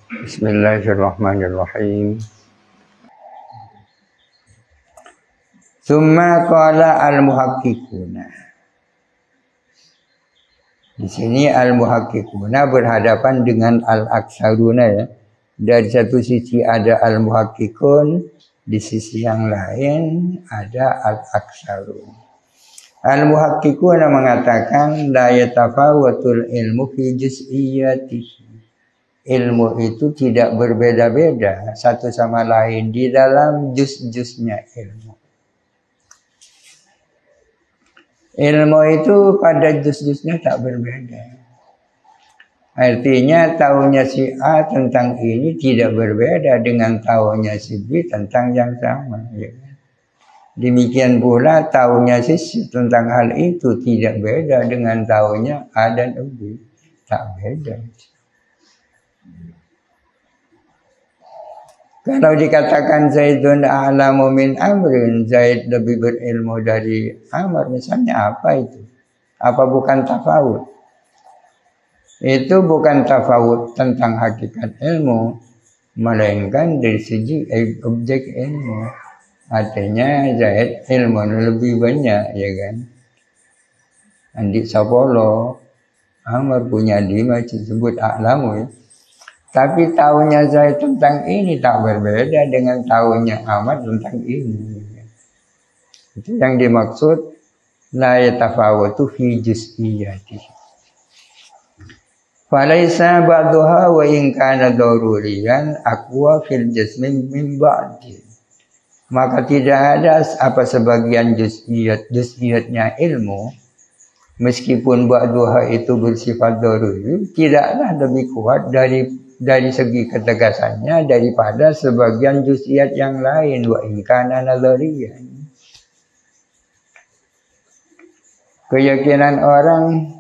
Bismillahirrahmanirrahim. Tsumma qala al-muhaqqiquna. Di sini al-muhaqqiquna berhadapan dengan al-aktsaruna ya. Dari satu sisi ada al-muhaqqiqun, di sisi yang lain ada al-aktsarun. Al-muhaqqiquna mengatakan la yatafawatul ilmu fi juz'iyyatihi. Ilmu itu tidak berbeda-beda satu sama lain di dalam juz-juznya ilmu. Ilmu itu pada juz-juznya tak berbeda. Artinya tahunya si A tentang ini tidak berbeda dengan tahunya si B tentang yang sama. Ya. Demikian pula tahunya si tentang hal itu tidak beda dengan tahunya A dan B. Tak beda. Kalau dikatakan Zaidun a'lamu min Amrin, Zaid lebih berilmu dari Amr, misalnya apa itu? Apa bukan tafawud? Itu bukan tafawud tentang hakikat ilmu, melainkan dari segi objek ilmu. Artinya Zaid ilmu lebih banyak, ya kan? Andi Sapolo, Amr punya 5 disebut a'lamu ya. Tapi tahunya Zaid tentang ini tak berbeda dengan tahunya Ahmad tentang ini. Itu yang dimaksud la yatafawatu fi juz'iyyatihi. Falaisa ba'daha wa in kana daruriyan aqwa fil jismi min ba'di. Maka tidak ada apa sebagian juz'iyatnya ilmu, meskipun ba'daha itu bersifat daruri, tidaklah lebih kuat dari segi ketegasannya daripada sebagian juz'iyat yang lain wa in kana nadhariyan. Keyakinan orang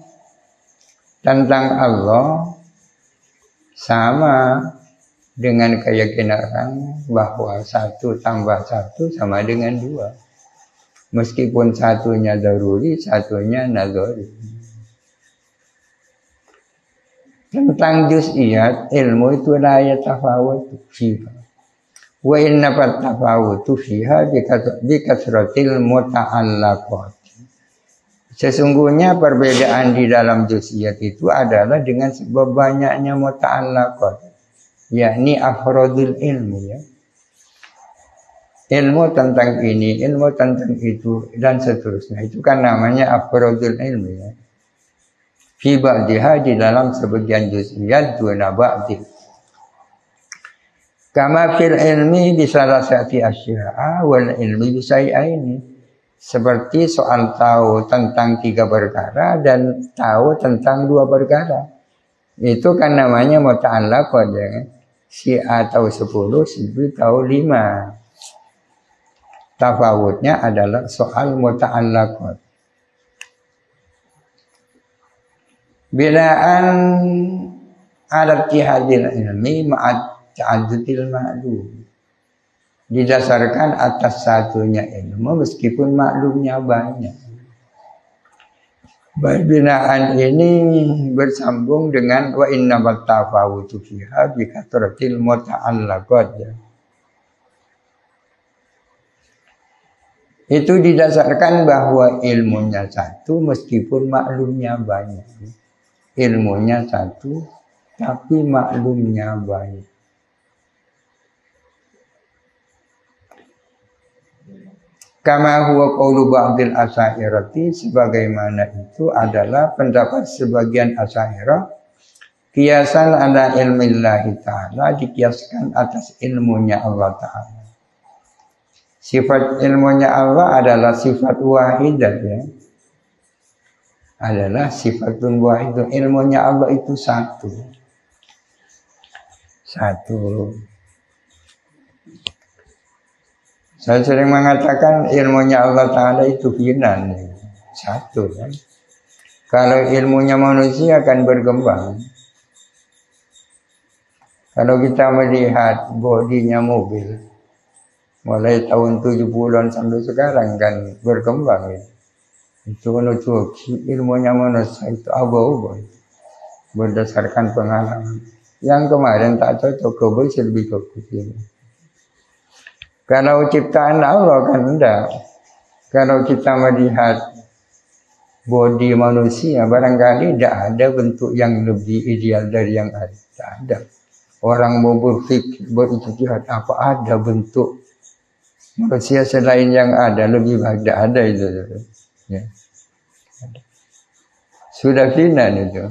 tentang Allah sama dengan keyakinan orang bahwa 1 tambah 1 sama dengan 2. Meskipun satunya daruri, satunya nadhari. Tentang juz'iyat ilmu itu la yatafawatu fiha. Wa inna tafawutu fiha bi kasratil muta'allaqat. Sesungguhnya perbedaan di dalam juz'iyat itu adalah dengan sebab banyaknya muta'allaqat, yakni afrodul ilmi ya. Ilmu tentang ini, ilmu tentang itu dan seterusnya. Itu kan namanya afrodul ilmi ya. Fi ba'diha di dalam sebagian juz'iyat duna ba'di. Kama fil ilmi bisalasati asya'a wal ilmi bisai'aini. Seperti soal tahu tentang 3 perkara dan tahu tentang 2 perkara. Itu kan namanya muta'allaqat ya. Si A tahu 10, si B tahu 5. Tafawutnya adalah soal muta'allaqat. Binaan ala ittihadil ilmi ma'at ta'addudil ma'lum. Didasarkan atas satunya ilmu meskipun maklumnya banyak. Binaan ini bersambung dengan wa innamat tafawutu fiha bi kathratil muta'allaqat. Itu didasarkan bahwa ilmunya satu meskipun maklumnya banyak. Ilmunya satu, tapi maklumnya banyak. Kama huwa qaulu ba'dil asy'ariyati, sebagaimana itu adalah pendapat sebagian asy'ariyah, kiasan ala ilmillahi ta'ala, dikiaskan atas ilmunya Allah Ta'ala. Sifat ilmunya Allah adalah sifat wahidah ya. Adalah sifatun wahidah. Ilmunya Allah itu satu. Saya sering mengatakan ilmunya Allah Ta'ala itu final. Satu kan. Kalau ilmunya manusia akan berkembang. Kalau kita melihat bodinya mobil, mulai tahun 70-an sampai sekarang kan berkembang ya. Itu menuju ilmunya manusia itu abau berdasarkan pengalaman. Yang kemarin tak cocok kubus lebih bagus ini. Kalau ciptaan Allah kan enggak. Kalau kita melihat body manusia, barangkali tidak ada bentuk yang lebih ideal dari yang ada. Tak ada. Orang mau berpikir, berijtihad, apa ada bentuk manusia selain yang ada, lebih baik tidak ada itu. Ya. Sudah final itu.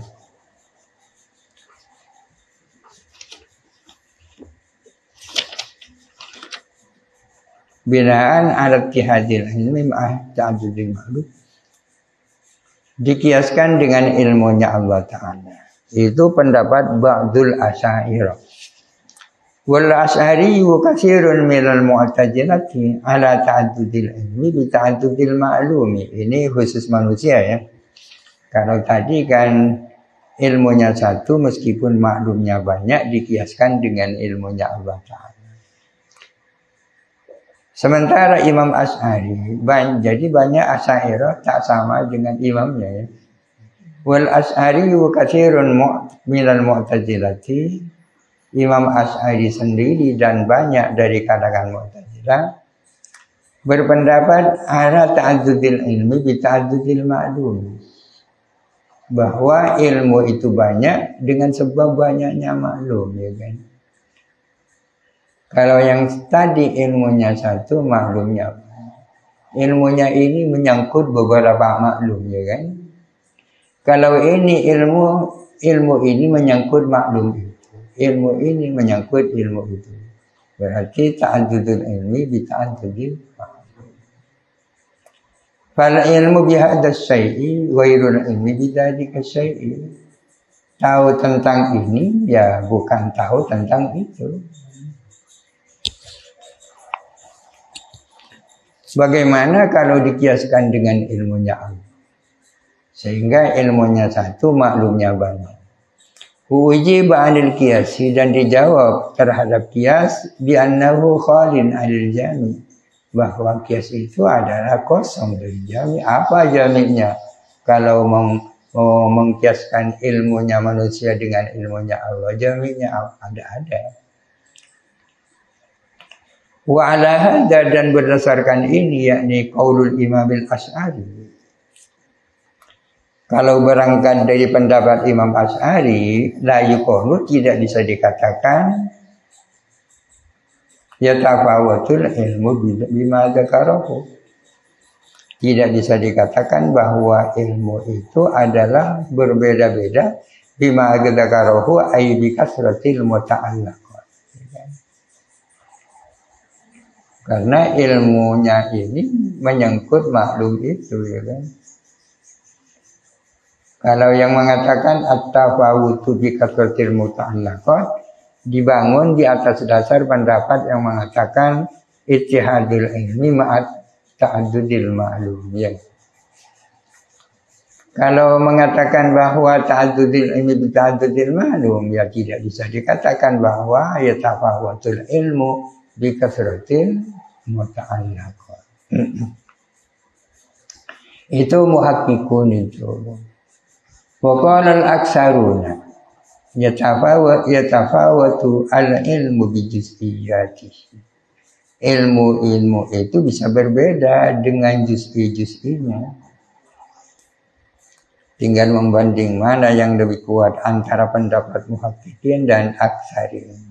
Binaan alat tihadil ilmi ma'ah ta'adudil ma'lum, dikiaskan dengan ilmunya Allah Ta'ala. Itu pendapat ba'dul asy'ariyah. Wal asy'ari wa katsirun minal mu'tazilati ala ta'addudil ilmi bi ta'addudil ma'lumi. Ini khusus manusia ya. Kalau tadi kan ilmunya satu meskipun maklumnya banyak, dikiaskan dengan ilmunya Allah Ta'ala. Sementara Imam Asy'ari, jadi banyak Asy'ariyah tak sama dengan imamnya ya. Wal Asy'ari wa katsirun minal mu'tazilati. Imam Asy'ari sendiri dan banyak dari kalangan Mu'tazilah berpendapat ala ta'addudil ilmi bi ta'addudil ma'lum, bahwa ilmu itu banyak dengan sebab banyaknya maklum, ya kan. Kalau yang tadi ilmunya satu, maklumnya ilmunya ini menyangkut beberapa maklum, ya kan. Kalau ini ilmu ini menyangkut maklum itu, ilmu ini menyangkut ilmu itu, berarti ta'addudul ilmi bi ta'addudil maklum. Fal ilmu bihadza syai'i ghairul ilmi bidzalika syai'i. Tahu tentang ini ya bukan tahu tentang itu. Bagaimana kalau dikiaskan dengan ilmunya Allah? Sehingga ilmunya satu, maklumnya banyak. Ujiba 'anil qiyasi, dan dijawab terhadap qiyas bi annahu khalin 'anil jami', bahwa qiyas itu adalah kosong dari jami'. Apa jami'nya? Kalau mengkiaskan ilmunya manusia dengan ilmunya Allah, jami'nya ada. Wa ala hadza, dan berdasarkan ini, yakni qaulul Imam al-Asy'ari. Kalau berangkat dari pendapat Imam Asy'ari, la yuqalu, tidak bisa dikatakan yatafawatul ilmu bima dzakarahu. Tidak bisa dikatakan bahwa ilmu itu adalah berbeda-beda bima dzakarahu ay bi kasratil muta'allaq. Karena ilmunya ini menyangkut maklum itu, ya kan. Kalau yang mengatakan at-tafawutu bi kasratil muta'allaqat, dibangun di atas dasar pendapat yang mengatakan ittihadul ilmi ma'at ta'addudil ma'lum, ya. Kalau mengatakan bahwa ta'addudil ilmi bi ta'addudil ma'lum, ya tidak bisa dikatakan bahwa ya tafawatul ilmu bi kasratil muta'allaqat. Itu muhakkikun itu. Wa qala al-aksaruna yatafawatu al-ilmu bi juz'iyatihi. Ilmu itu bisa berbeda dengan juz'i-juz'inya. Tinggal membanding mana yang lebih kuat antara pendapat muhakkikin dan aksarin.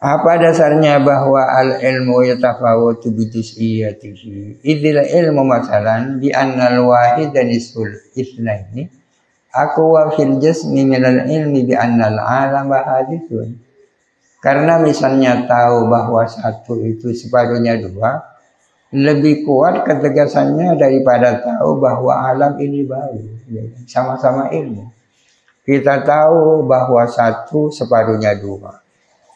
Apa dasarnya bahwa al-ilmu yatafawatu bi juz'iyatihi? Idzal ilmu masalan bi annal wahida nisful itsnaini aqwa fil jismi minal ilmi bi annal alama hadithun. Karena misalnya tahu bahwa satu itu separuhnya dua, lebih kuat ketegasannya daripada tahu bahwa alam ini baru. Sama-sama ilmu. Kita tahu bahwa satu separuhnya dua.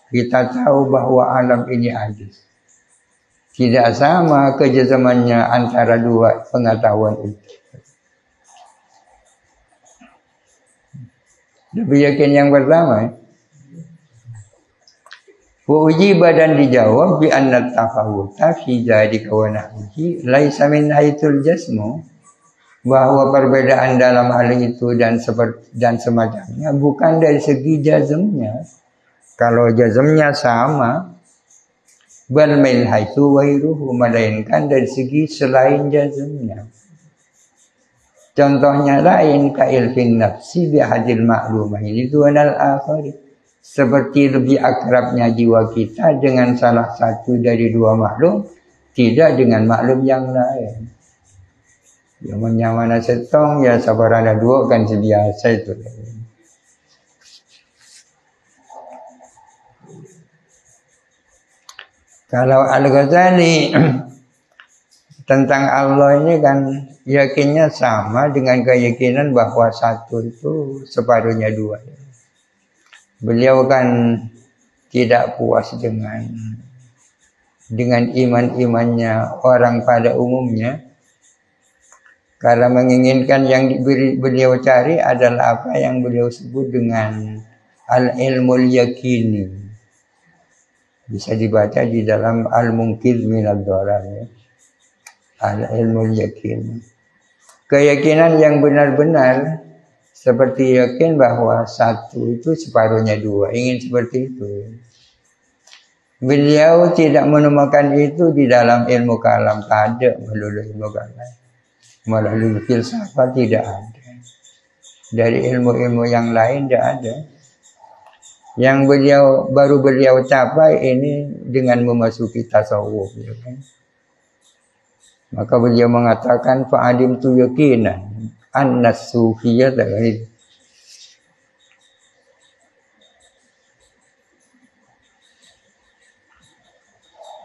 Kita tahu bahwa alam ini hadis. Tidak sama kejazamannya antara dua pengetahuan itu. Lebih yakin yang pertama. Ujiba, dan dijawab bi anna tafawuta fi dzalika wa nahwihi laisa min haitsul jasmu, bahwa perbedaan dalam hal itu dan semacamnya bukan dari segi jazmnya. Kalau jazmnya sama, bal min haitsu wairuhu, melainkan dari segi selain jazmnya. Contohnya lain ka ilfin nafsi bi hadil ma'lumah ini dunal akhari. Seperti lebih akrabnya jiwa kita dengan salah satu dari dua maklum, tidak dengan maklum yang lain. Yang menyamana setong ya sabarana dua kan sebiasa itu. Kalau Al-Ghazali tentang Allah ini kan yakinnya sama dengan keyakinan bahwa satu itu separuhnya dua. Beliau kan tidak puas dengan iman-imannya orang pada umumnya, karena menginginkan yang beliau cari adalah apa yang beliau sebut dengan al-ilmul yakini. Bisa dibaca di dalam Al-Munqidh minadh Dhalal ya. Al-ilmul yakini. Keyakinan yang benar-benar, seperti yakin bahwa satu itu separuhnya dua. Ingin seperti itu. Beliau tidak menemukan itu di dalam ilmu kalam. Tak ada melalui ilmu kalam. Melalui filsafat tidak ada. Dari ilmu-ilmu yang lain tidak ada. Yang baru beliau capai ini dengan memasuki tasawuf. Ya kan? Maka beliau mengatakan fa'adim tu yakinan annas sufiyah dari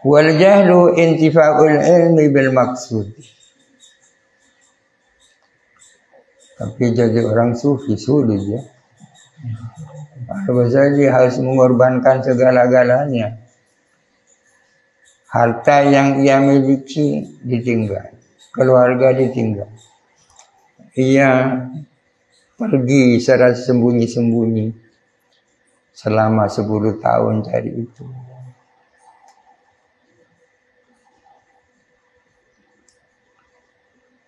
wal jahlu intifa'ul ilmi bil maksud. Tapi jadi orang sufi sulit ya. Al-Ghazali harus mengorbankan segala-galanya. Harta yang ia miliki ditinggal, keluarga ditinggal. Ia pergi secara sembunyi-sembunyi selama 10 tahun cari itu.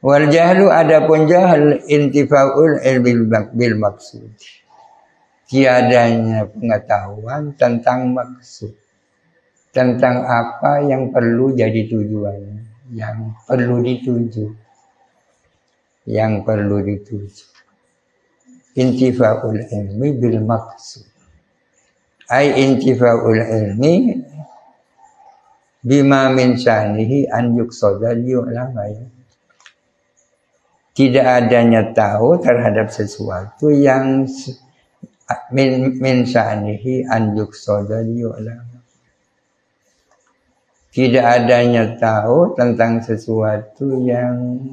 Wal jahlu, adapun jahal intifa'ul ilmi bil maksud. Tiadanya pengetahuan tentang maksud. Tentang apa yang perlu jadi tujuan, yang perlu dituju. Yang perlu dituju. Intifa'ul ilmi bil maksud. Ay intifa'ul ilmi bima min sya'nihi an yuqsada liya'lama ya. Tidak adanya tahu terhadap sesuatu yang min sya'nihi an yuqsada liya'lama. Tidak adanya tahu tentang sesuatu yang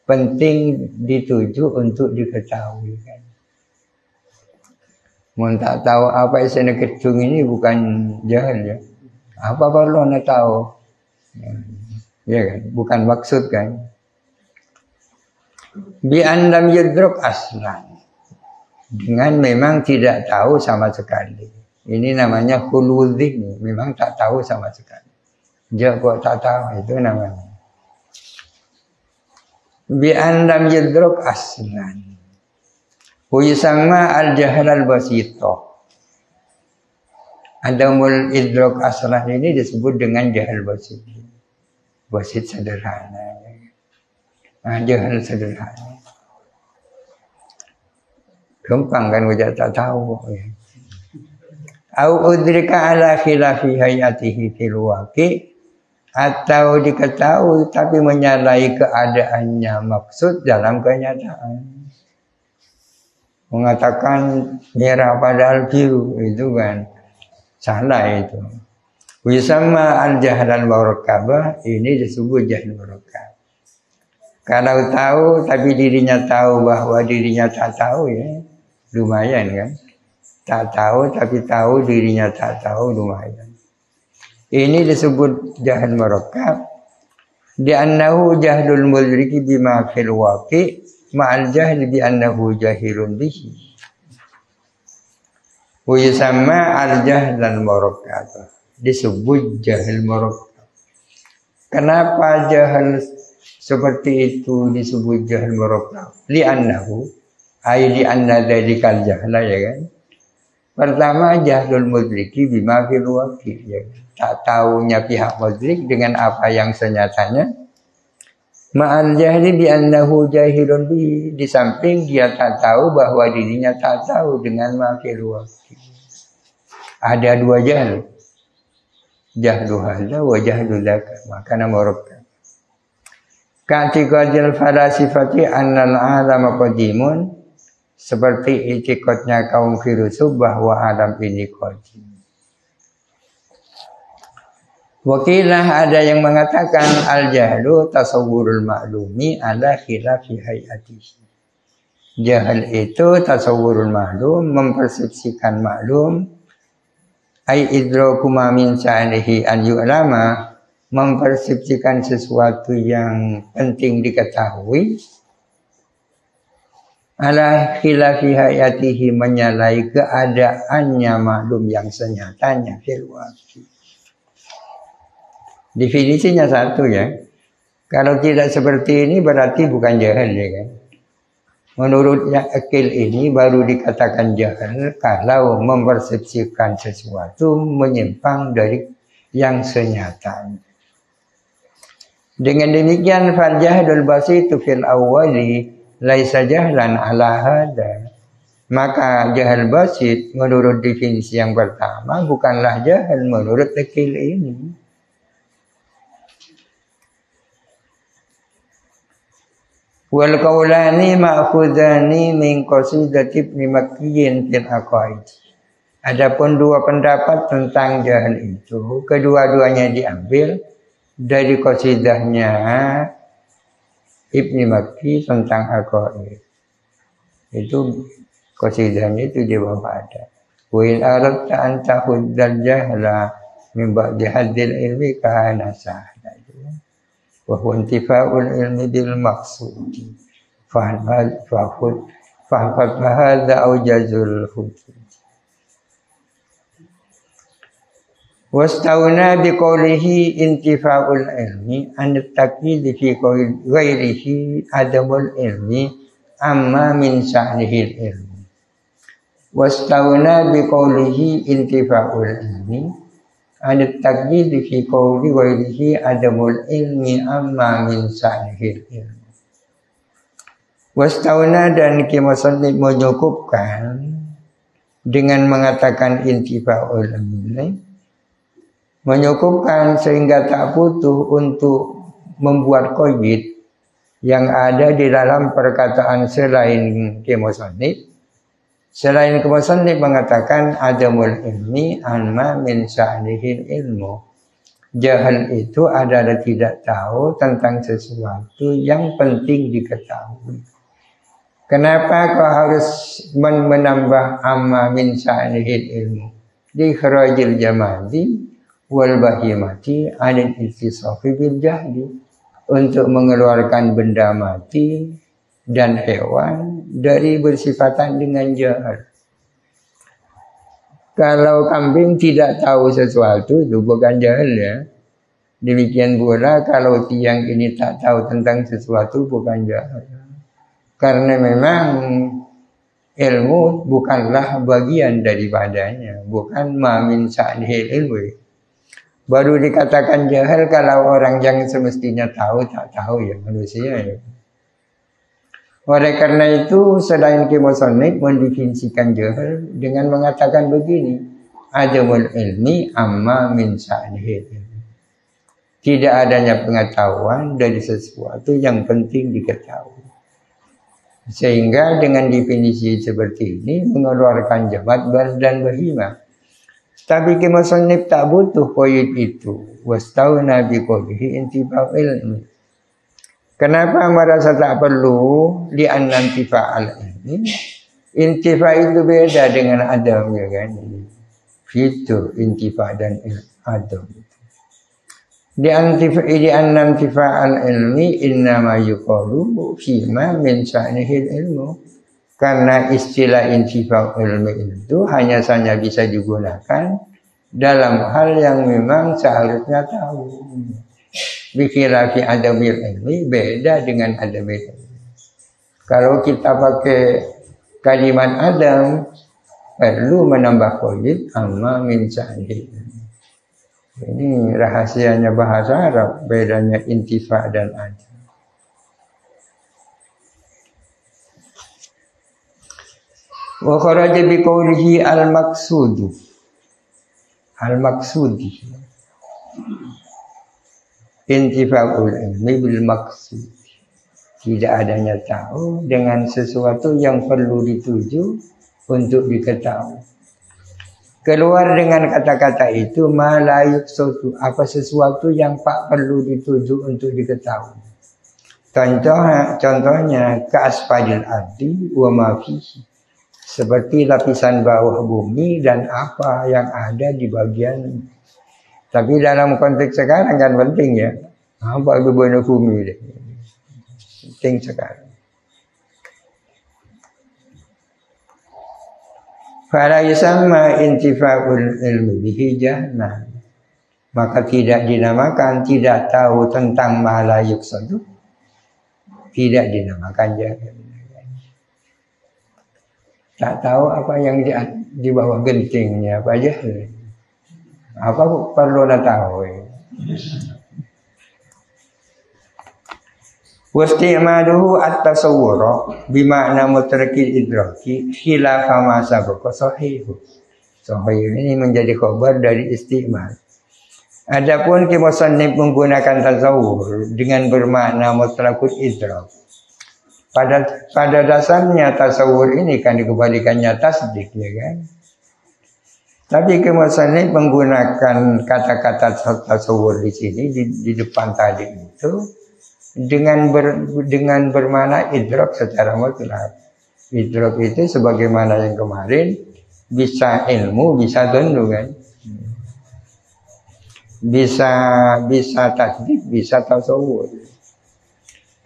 penting dituju untuk diketahui kan. Mau tak tahu apa isinya kecung ini bukan jahil ya. Apa perlu anda tahu? Ya kan, bukan maksud kan. Bi andam yudruk aslan. Dengan memang tidak tahu sama sekali. Ini namanya khulul dzihni, memang tak tahu sama sekali. Dia kok tak tahu, itu namanya. Bi andam yudruk aslan. Huyisamma al-jahl al-basita. Adamul idrok aslan ini disebut dengan jahal basit. Basit sederhana. Nah, jahal sederhana. Gampang kan udah tak tahu. Ya. Au udrika ala khilafi hayatihi fil waqi, atau diketahui tapi menyalahi keadaannya maksud dalam kenyataan. Mengatakan merah padahal biru itu kan salah itu. Wisama al-jahlan warakabah, ini disebut jahil warakabah. Kalau tahu tapi dirinya tahu bahwa dirinya tak tahu ya lumayan kan. Tak tahu tapi tahu dirinya tak tahu lumayan. Ini disebut jahil warakab. Di annahu jahlul mudriki bima fil waqi ma'al jahli bi annahu jahilun bihi. Wa yusamma al-jahlan murakkab. Disebut jahil murakkab. Kenapa jahil seperti itu disebut jahil murakkab. Li'annahu ay li'anna dzalikal jahla, ya kan. Pertama jahlul mudriki bima fil waqi, ya kan? Tak tahunya pihak mudrik dengan apa yang senyatanya. Ma'al jahli bi annahu jahilun bi, di samping dia tak tahu bahwa dirinya tak tahu dengan mafil waqi. Ada dua jahl. Jahlu hadza wa jahlu dzaka, makana murakkab. Ka'tiqadil falasifati annal alama qadimun, seperti itikadnya kaum filosof bahwa alam ini qadim. Wakilah ada yang mengatakan al-jahlu tasawwurul ma'lumi ala khilafi hayatihi. Jahal itu tasawwurul ma'lum, mempersepsikan maklum, ai idraku ma min sya'nihi an yu'lama, mempersepsikan sesuatu yang penting diketahui, ala khilafi hayatihi, menyalahi keadaannya maklum yang senyatanya fil waqi. Definisinya satu, ya. Kalau tidak seperti ini berarti bukan jahil, ya kan. Menurutnya akil ini baru dikatakan jahil kalau mempersepsikan sesuatu menyimpang dari yang senyatanya. Dengan demikian fal jahlul basitu fil awwali laisa jahlan ala hada. Maka jahil basit menurut definisi yang pertama bukanlah jahil menurut akil ini. Wal qaulani ma'khudani min qasidati Ibnu Makkiyin fil aqaid. Adapun dua pendapat tentang jahil itu, kedua-duanya diambil dari qasidahnya Ibnu Makki tentang aqaid. Itu qasidahnya itu di bawah ada. Wa in aradta an tahuddal jahla min ba'di haddil ilmi kana sahla. Wa huwa intifa'ul ilmi bil maqsudi fahad hadza aujazul hujjah. Wastawna bi qawlihi intifa'ul ilmi an at-taqyid fi ghairihi adamul ilmi amma min sya'nihil ilmi. Wastawna bi qawlihi intifa'ul ilmi ada takyid fi qawli ghairihi adamul ilmi amma min sa'nihil ilmi. Wastawna, dan kimasanib menyukupkan dengan mengatakan intifa'ul ilmi, menyukupkan sehingga tak butuh untuk membuat qaid yang ada di dalam perkataan selain kimasanib. Selain kemusannif mengatakan adamul ilmi anma min sya'nihil ilmu. Jahil itu adalah tidak tahu tentang sesuatu yang penting diketahui. Kenapa kau harus menambah amma min sya'nihil ilmu? Di kharajil jamadi wal bahimati anil istisafi bil jahdi, untuk mengeluarkan benda mati dan hewan dari bersifatan dengan jahil. Kalau kambing tidak tahu sesuatu itu bukan jahil, ya. Demikian pula kalau tiang ini tak tahu tentang sesuatu bukan jahil. Karena memang ilmu bukanlah bagian daripadanya, bukan ma min sya'nihil ilmi. Baru dikatakan jahil kalau orang yang semestinya tahu tak tahu, ya, manusia, ya. Oleh karena itu selain kimusannif mendefinisikan jahil dengan mengatakan begini, adamul ilmi amma min sya'nihil ilmi. Tidak adanya pengetahuan dari sesuatu yang penting diketahui. Sehingga dengan definisi seperti ini mengeluarkan jamat dan bahimah. Tapi kimusannif tak butuh qaid itu. Wastawna bi qawlihi intifa'ul ilmi. Kenapa merasa tak perlu li'anna intifa'al ilmi? Intifa' itu beda dengan adam, ya kan? Itu intifa' dan adam. Li'anna intifa'al ilmi innama yuqalu fima min sya'nihil ilmu. Karena istilah intifa'ul ilmi itu hanya saja bisa digunakan dalam hal yang memang seharusnya tahu. Bikhilafi adamil ilmi, beda dengan adamil ilmi. Kalau kita pakai kalimat adam, perlu menambah qaid amma min sa'di. Ini rahasianya bahasa Arab, bedanya intifa dan adam. Wa kharaja bi qawlihi al-maqsudu. Al-maqsudi. Intifa'ul ilmi bil maqsud. Tidak adanya tahu dengan sesuatu yang perlu dituju untuk diketahui. Keluar dengan kata-kata itu malayuk suatu, apa sesuatu yang tak perlu dituju untuk diketahui. Contohnya ka'asfalil ardi wa ma fihi. Seperti lapisan bawah bumi dan apa yang ada di bagian. Tapi dalam konteks sekarang kan penting ya. Apa itu bawah bumi deh. Penting sekarang. Fala yusamma intifa'ul ilmi bihi jahlan. Maka tidak dinamakan tidak tahu tentang ma la yuqsadu. Tidak dinamakan jahil. Tak tahu apa yang di bawah gentingnya apa jahil. Apa perlu nak tahu? Wasti'maluhu at-tasawwur bima'na mutrakil idraki khilafa ma sabaqa sahih. Sahih ini menjadi khabar dari isti'mal. Adapun musannif menggunakan tasawwur dengan bermakna mutrakul idrak. Pada dasarnya tasawwur ini kan dikembalikannya tasdik, ya kan? Tapi musannif menggunakan kata-kata tasawwur di sini di depan tadi itu dengan bermakna idrak secara mutlak. Idrak itu sebagaimana yang kemarin bisa ilmu, bisa dhannu kan. Bisa tasdik, bisa tasawwur.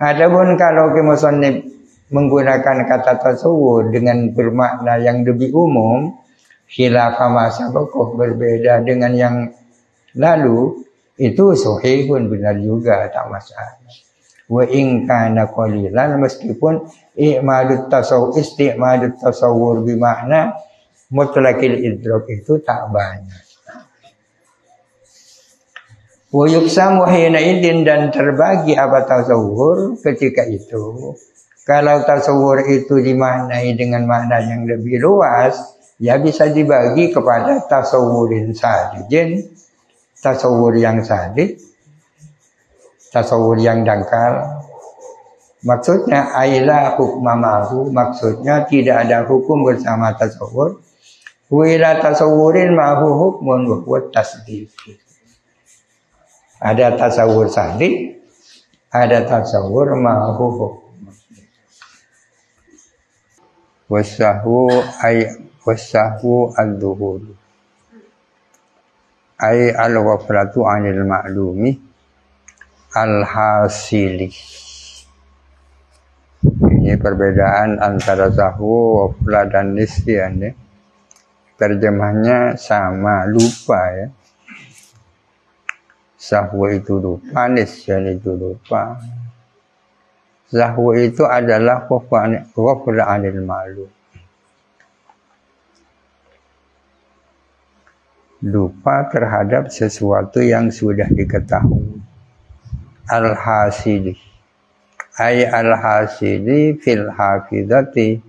Adapun kalau musannif menggunakan kata tasawwur dengan bermakna yang lebih umum, khilafah masa pokok berbeda dengan yang lalu, itu sahihun benar juga, tak masalah. Wa in kana qalilan, meskipun isti'malut tasawwur bermakna mutlaqil idrak itu tak banyak. Wa yuqsamu hina idin, dan terbagi apa tasawwur ketika itu. Kalau tasawwur itu dimaknai dengan makna yang lebih luas, ya bisa dibagi kepada tasawwurin sadidin, tasawwur yang sadid, tasawwur yang dangkal. Maksudnya aila hukmamahu, maksudnya tidak ada hukum bersama tasawwur. Wila tasawwurin ma'hu hukmun wa huwa tasdid. Ada tasawwur sadid, ada tasawwur ma'hu hukm. Wasahwu al-dhuhur ay al-ghaflatu 'anil ma'lumi al-hasili. Ini perbedaan antara sahwu, ghaflah dan nisyan ya. Terjemahnya sama, lupa ya. Sahwu itu lupa, nisyan itu lupa. Sahwu itu adalah ghaflah 'anil ma'lum. Lupa terhadap sesuatu yang sudah diketahui. Al-hasili ay al-hasili fil hafidhati,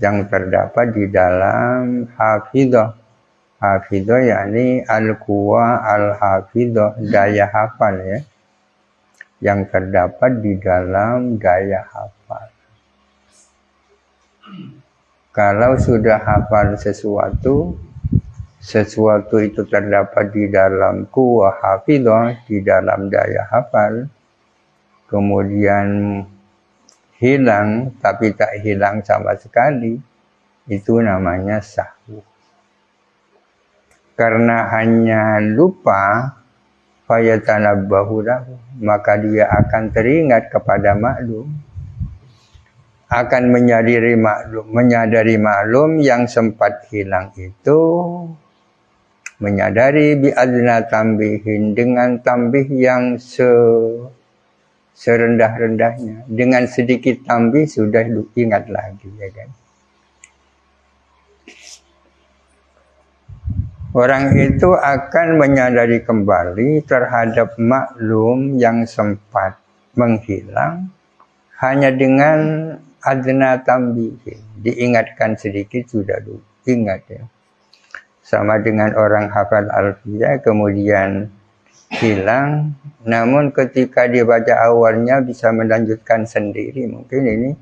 yang terdapat di dalam hafidhah. Hafidhah yakni al-quwa al-hafidhah, daya hafal ya, yang terdapat di dalam daya hafal. Kalau sudah hafal sesuatu itu terdapat di dalam quwa hafidhah, di dalam daya hafal, kemudian hilang tapi tak hilang sama sekali, itu namanya sahwu. Karena hanya lupa, fayatanabbahu lahu, maka dia akan teringat kepada maklum, akan menyadari maklum yang sempat hilang itu Menyadari bi'adna tambihin, dengan tambih yang serendah-rendahnya. Dengan sedikit tambih sudah ingat lagi, ya kan. Orang itu akan menyadari kembali terhadap maklum yang sempat menghilang hanya dengan adna tambihin. Diingatkan sedikit sudah ingat, ya. Sama dengan orang hafal alfiyah kemudian hilang, namun ketika dibaca awalnya bisa melanjutkan sendiri. Mungkin ini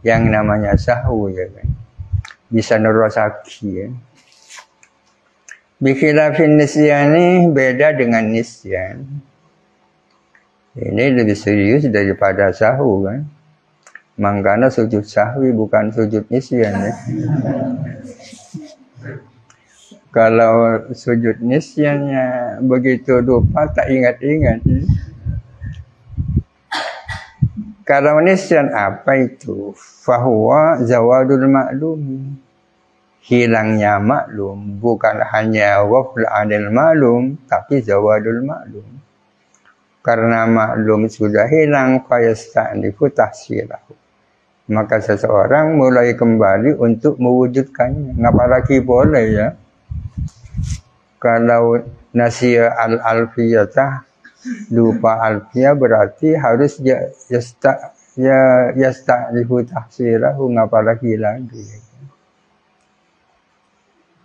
yang namanya sahwu, ya kan. Bisa nerosaki, ya. Bikhilafin nisyani, beda dengan nisyan. Ini lebih serius daripada sahwu, kan. Makanya sujud sahwi bukan sujud nisyan, ya. Kalau sujud nisyannya begitu lupa tak ingat-ingat. Kalau nisyan apa itu? Fahuwa zawadul maklum. Hilangnya maklum. Bukan hanya wafl anil maklum, tapi zawadul maklum. Karena maklum sudah hilang, fayasta'nifu tahsilahu. Maka seseorang mulai kembali untuk mewujudkannya. Apalagi boleh, ya. Kalau nasiya al-alfiyatah, lupa alfiyah, berarti harus yasta'nifu tahsilahu, apalagi lagi.